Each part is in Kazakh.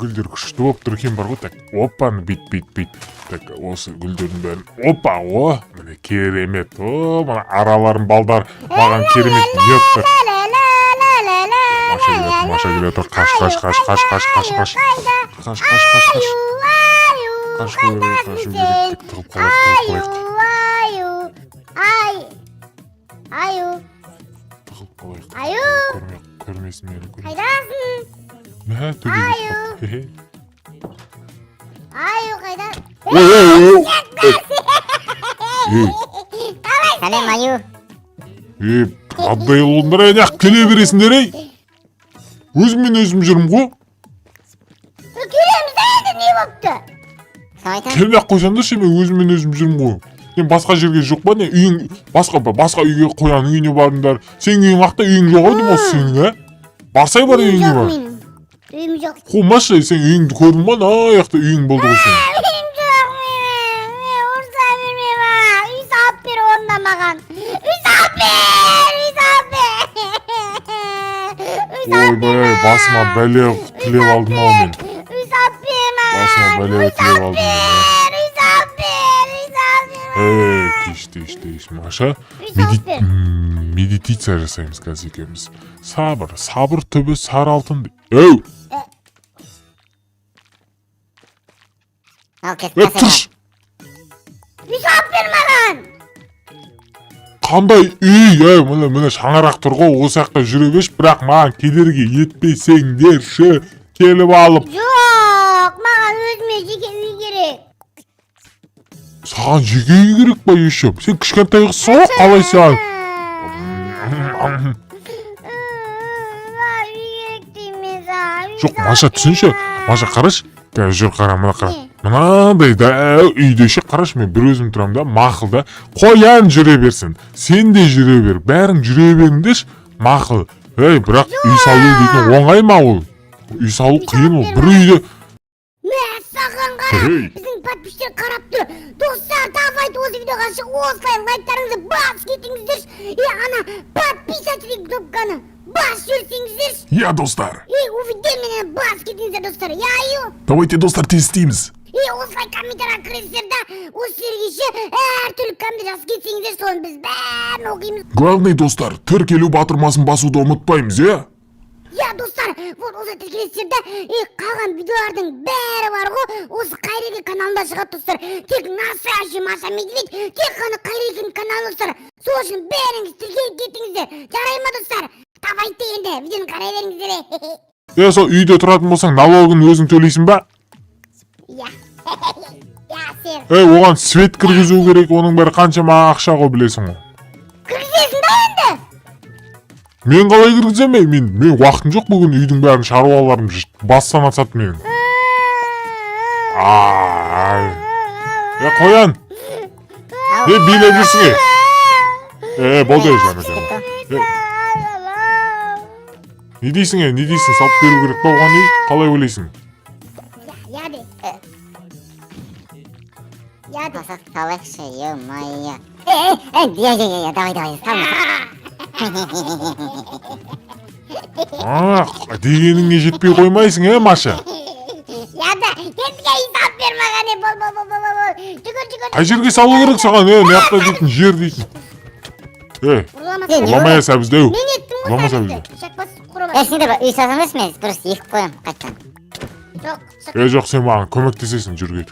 гүлдөр күшті болып тұр екен бар ғой. Так опаны бит. Так осы гүлдердің бәрін опа о міне керемет. О мына араларын балдар маған керемет ниеттер. Маша келе тұр. Қаш. Көрмесін мені. Қайдасың? Мә төбе. Қайда? Сәлем Аю. Абдай ұлындар аяқ келе бересіңдер ей. Өзім жүрмін ғой. Келеміз енді не бопты? Келмей ақ қойсаңдаршы, мен өзім жүрмін ғой. Сен басқа жерге жоқ па не? Үйің басқа үйге қоян үйіне бардыңдар. Сен үйің ақта үйің жоқ еді осы сенің, ә? Барсай бар үйіңе бар. Үйім жоқ. Қумашы, сен үйіңді көрдің ба? Аяқта үйің болды ғой сен. Үйім жоқ менің. Ұрса берме ба. Үй салып бер онда маған. Үй салып бер. Ойбай, басыма бәле тілеп алдым ау мен. Үй салып бер маған. Басыма бәле тілеп алдым мен. Үй салып бер. Тиіш, Маша. Медитация жасаймыз қазір екеуміз. Сабыр түбі сары алтын дейді. Өу! Тұрш! Үй салып бер маған. Қандай үй, міне шаңарақ тұр ғой, осы жақта жүре беш, бірақ маған келерге етпесеңдерші, келіп алып. Жоқ, маған өзіме жеке үй керек. Саған жеке үй керек па ешім? Сен кішкентай қыз ғой, қалай саған? Үй керек деймін саған. Жоқ, Маша түсінші. Маша қараш, жүр қара, мына қара. Мынандай да үйдеші қараш, мен бір өзім тұрам да, мақыл да. Қоян жүре берсін. Сен де жүре бер. Бәрің жүре беріңдеш, мақыл. Бірақ үй салу дейтін оңай ма ол? Үй салу қиын ол. Бір үйде... Саған қара, біздің подписчиктер қарап тұр. Достар, давайте осы видеоға осылай лайктарыңызды бас кетіңіздерші. Ана подписчик кнопканы бас жүрсеңіздерші. Я, достар. Уведомление бас кетіңіздер, достар. Аю. Давайте, достар, тез істейміз. Осылай комментария кіріңіздер да, осы сергейші әртүрлі комментария жазып кетсеңіздер, соны біз бәрін оқимыз. Главный, достар, тіркелу батырмасын басуды ұмытпаймыз, Я, достар, вот осы тіркелестерді қалған видеолардың бәрі бар ғой, осы Қайреке каналында шығады, достар. Тек настоящий Маша Медведь, тек қана Қайрекенің каналы, достар. Сол үшін бәріңіз тіркеліп кеттіңіздер. Жарай ма, достар? Давайте енді, видеоны қарай беріңіздер. Сол үйде тұратын болсаң, налогын өзің төлейсің ба? Я, сен. Оған свет кіргізу керек, оның бәрі қаншама ақша ғой білесің ғой. Кіргізесің да енді? Мен қалай кіргізем, мен уақытым жоқ бүгін үйдің бәрін шаруаларым бастан асады менің. Қоян. Билеп жүрсің. Болды жаны. Не дейсің, салып беру керек па оған үй? Қалай ойлайсың? Яды. Салықшы, ё-майя. Давай, салма. Дегеніңе жетпей қоймайсың, Маша? Яды, кетке үй салып бер маған, бол. Жүгір. Қай жерге салу керек саған, мияқта дейтін, жер дейтін. Ұламай әсә бізде, Мен еттім ғой сәбізді. Шақпас құры бар. Сендер үй салсаңыз мен дұрыс екі қоям, қайттан. Жоқ, сен маған көмектесесің жүрге.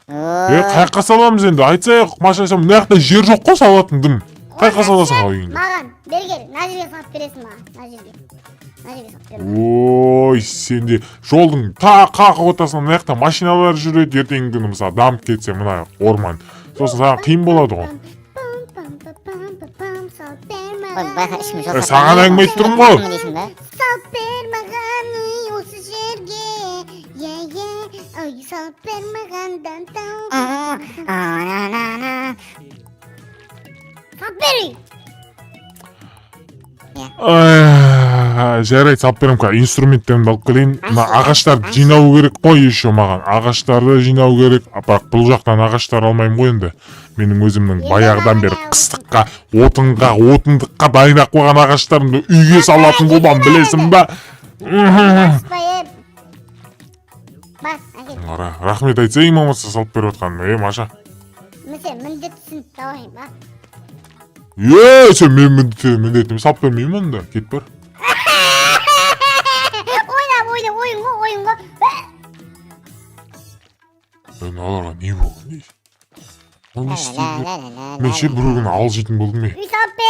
Қайыққа саламыз енді, айтсайық, Маша, сен мынаяқта жер жоқ қой салатындым. Қайыққа саласың ал үйіңді? Маған, бергер, мына жерге салып бересің маған, мына жерге салып бересің. Ой, сенде жолдың қақы отасынан мынаяқта машиналар жүреді, ертеңгі күні мысалы дамып кетсе мына орман. Сосын саған қиын болады ғой. Саған әңгіме айтып тұрмын ғой. Салып бер маған үй осы жерге. Ой, салып бер маған салып бер үй. Жарайды, салып берем ка, инструменттерімді алып келейін. Ағаштарды жинау керек қой еще маған. Ағаштарды жинау керек. Бірақ бұл жақтан ағаштар алмаймын ғой енді. Менің өзімнің баяғыдан бері қыстыққа, отындыққа дайындап қойған ағаштарымды үйге салатын болмам, білесің ба? Баспай. Бас, әкел. Ара, рахмет айтсайың болмаса салып беріп отқаным. Маша. Міне, міндеттісің. Давай, ба. Сен мен міндетім салып бермеймін онда. Кет бар. ойын ғой. Ben оларға не болған дейсің? Оны істейді. Мен ше бір күні ал жейтін болдым мен. Үй салып бер.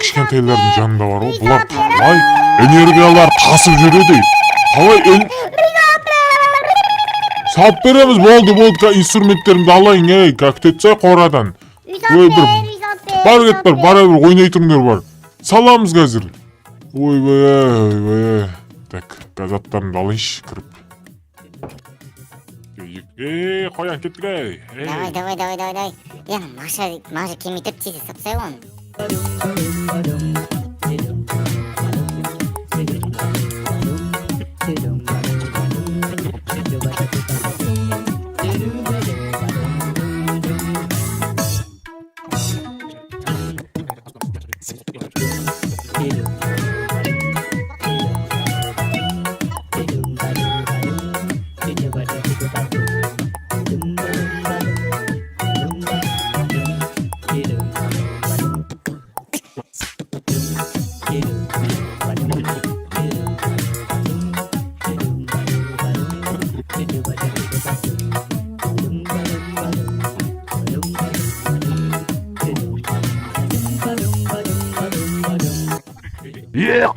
Кішкентайлардың жанында бар ғой. Бұлар қалай энергиялар тасып жүреді. Қалай салып береміз, болды. Инструменттерімді алайын, как етсе қорадан. Бар кет бар, бара бір ойнай тұрыңдар бар. Саламыз қазір. Ойбай. Так, газаттарымды алайыншы кіріп. Қоян кеттік ей. Давай. Я, Маша кемейтіп тиді сапсай оны.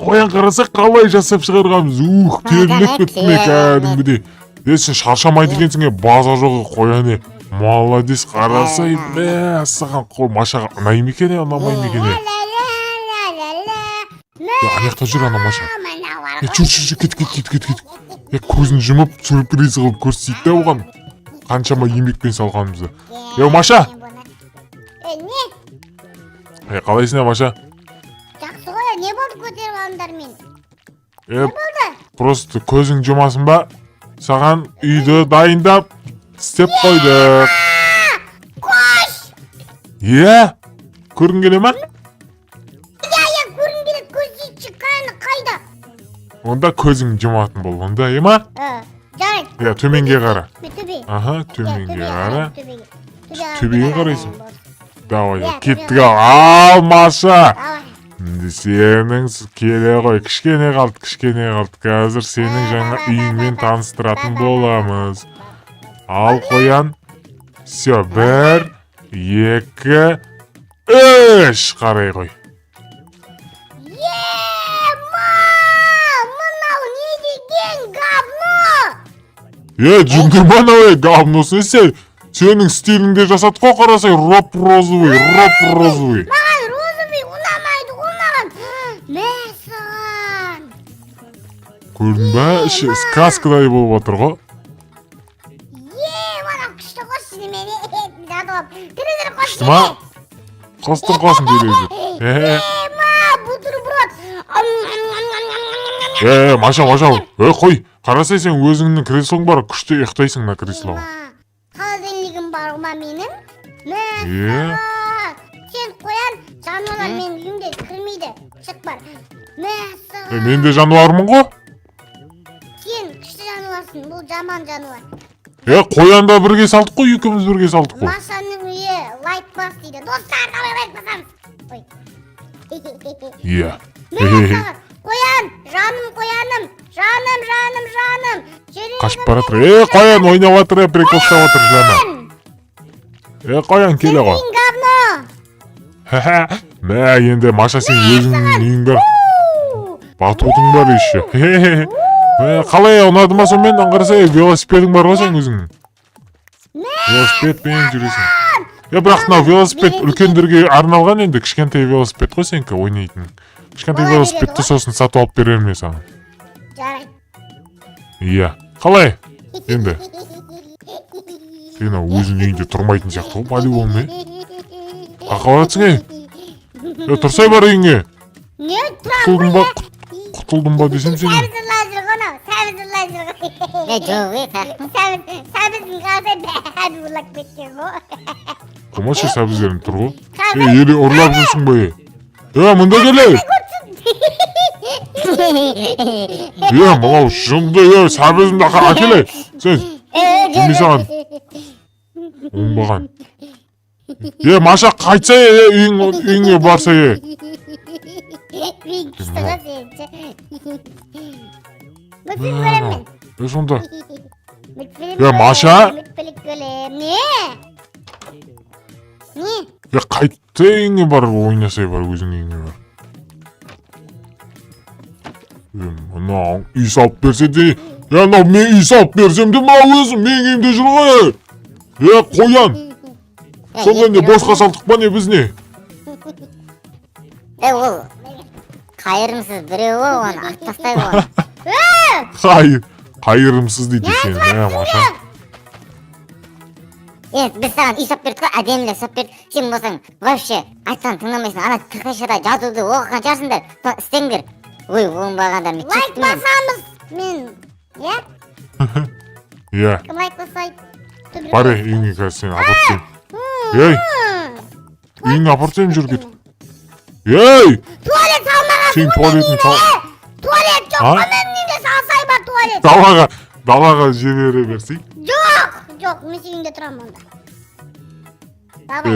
Қоян қарасақ қалай жасап шығарғанбыз. Терлеп кеттім кәдімгідей. Сен шаршамайды екенсің, база жоғы қоян. Молодец, қарасай. Саған Машаға ұнай ма екен, ұнамай ма екен? Аяқта жүр ана Маша. Жүр, кет. Көзін жұмып, сюрприз қылып көрсетейік те оған. Қаншама еңбекпен салғанымызды. Маша. Не? Қалайсың, Маша? Жақсы ғой, не болды көтеріп алыңдар мен? Не болды? Просто көзің жұмасын ба? Саған үйді дайындап істеп қойдық. Кош! Көргің келе ма? Көргің келеді, көз шыққаны қайда? Онда көзің жұматын бол, онда, ма? Жарайды. Төменге қара. Төбе. Төменге қара. Төбеге қарайсың. Давай, Иә, кеттік ал, Маша. Давай. Сенің келе ғой, кішкене қалды. Қазір сенің жаңа үйіңмен таныстыратын боламыз. Ал қоян. Все, 1, 2, 3 қарай ғой. Мынау не деген говно? Жүндірман говносын сен. Сенің стиліңде жасады қой, қарасай, роп розовый. Маған розовый ұнамайды, маған. Мәсіған. Көрдің бә, іші сказкадай болып отыр ғой. Маған күшті қосын мені. Телевизор қосын. Күшті ма? Қостың телевизор. Бутерброд. Маша. Қой, қарасай сен өзіңнің креслоң бар, күшті ұйықтайсың на креслоға. Холодильнигім бар ма менің? Мәсіған. Сен қоян, жануарлар менің үйімде кірмейді. Шық бар. Мәсіған. Мен де жануармын ғой. Сен күшті жануарсың, бұл жаман жануар. Қоянда бірге салдық қой, екеуміз бірге салдық қой. Машаның үйі лайк бас дейді. Достар, қалай лайк басамыз? Мәсіған. Қоян, жаным қояным. Жаным. Қашып баратыр. Қоян ойнап отыр, прикол ұстап отыр жылама. Қоян келе ғой. Сен говно. Мә, енді Маша сен өзіңнің үйің бар. Батудың бар еще. Қалай ұнады ма сонымен қарасай, велосипедің бар ғой сен өзіңнің. Велосипедпен жүресің. Бірақ мынау велосипед үлкендерге арналған, енді кішкентай велосипед қой сенікі ойнайтын. Кішкентай велосипедті сосын сатып алып беремін мен саған. Жарайды. Қалай? Енді. Сен өзің үйінде тұрмайтын сияқты ғой, по-любому мен. Қақалатсың тұрсай бар үйіңе. Не тұрам? Құтылдым ба десем сені. Сәбізірләзір ғана. Сәбіздің қалдай бәді ұрлап кеткен ғой. Қомашы сәбіздерін тұр ғой. Елі ұрлап жүрсің бай. Мұнда келе. Ya mынау жынды ya сәбізімді әкеле. Сен кімді саған оңбаған. Маша қайтса үйіңе барса Мен кістіға сенші. Мультфильм көрем мен. сонда. Мультфильм Ya Maşa. Мультфильм көрем. Не? Қайтса үйіңе бар ойнасай бар өзің үйіңе бар. Мынау үй салып берсе де, мынау мен үй салып берсем де мынау өзім менің үйімде жүр ғой. Қоян. Сонда не босқа салдық па не біз не? Ол қайырымсыз біреу ғой, оны атып тастай ғой. Қайырымсыз дейді сен, Маша. Біз саған үй салып бердік қой, әдемілеп салып бердік. Сен болсаң вообще айтсаң тыңдамайсың, ана тықышыда жазуды оқыған шығарсыңдар. Істеңдер. Ой, оңбағандар, мен Лайк кеттім мен. басамыз мен. Кім лайк басайды? Бар үйіңе қазір сені апартайын. Үйіңе апартайын жүр кет. Туалет салмаған. Сен туалетін сал. Туалет жоқ па менің үйімде салсай бар туалет. Далаға жібере берсей. Жоқ, мен сенің үйінде тұрамын онда.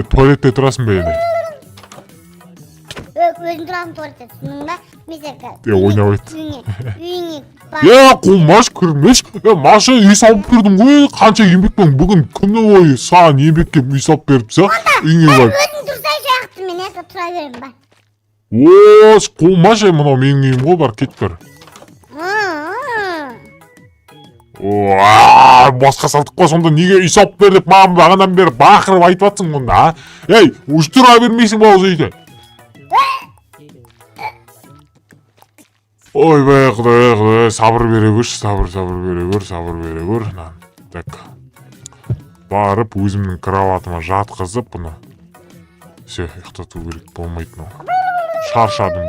Туалетте тұрасың ба енді? Өзің тұрамын туалетте, түсінің ба? Мен сен ойнап айт. Үйіңе бар. Қумаш кірмеш. Маша үй салып бердің ғой. Қанша еңбекпен бүгін күні бойы саған еңбекке үй салып беріпсі. Үйіңе бар. Өзің тұрсай шаяқты, мен тұра берем ба. Қумаш мынау менің үйім ғой, бар кет бар. Басқа салдық қой, сонда неге үй салып бер деп маған бағанадан бері бақырып айтып жатсың мұнда, ұш тұра бермейсің ба осы үйде? Ойбай құдай, сабыр бере көрші, сабыр бере көр. Так, барып өзімнің кроватыма жатқызып бұны. Все, ұйықтату керек, болмайды мынау. Шаршадым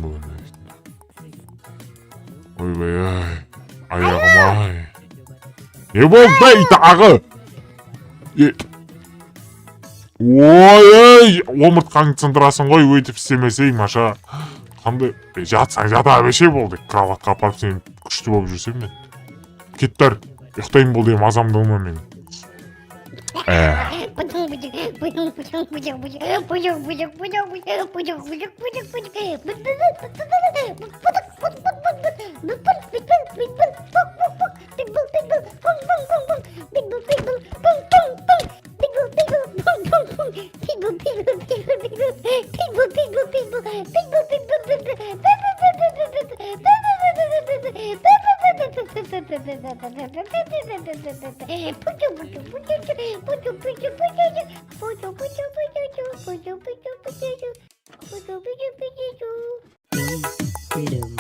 бұл. Ойбай, аяғым. Не болды тағы? Омыртқаңды сындырасың ғой, өйтіп істемесей, Маша. Қандай, жатсаң жата беше болды. Кроватқа апарып сен күшті болып жүрсем мен. Кеттер, ұйықтайын болды, мазамды олма мен. Freedom.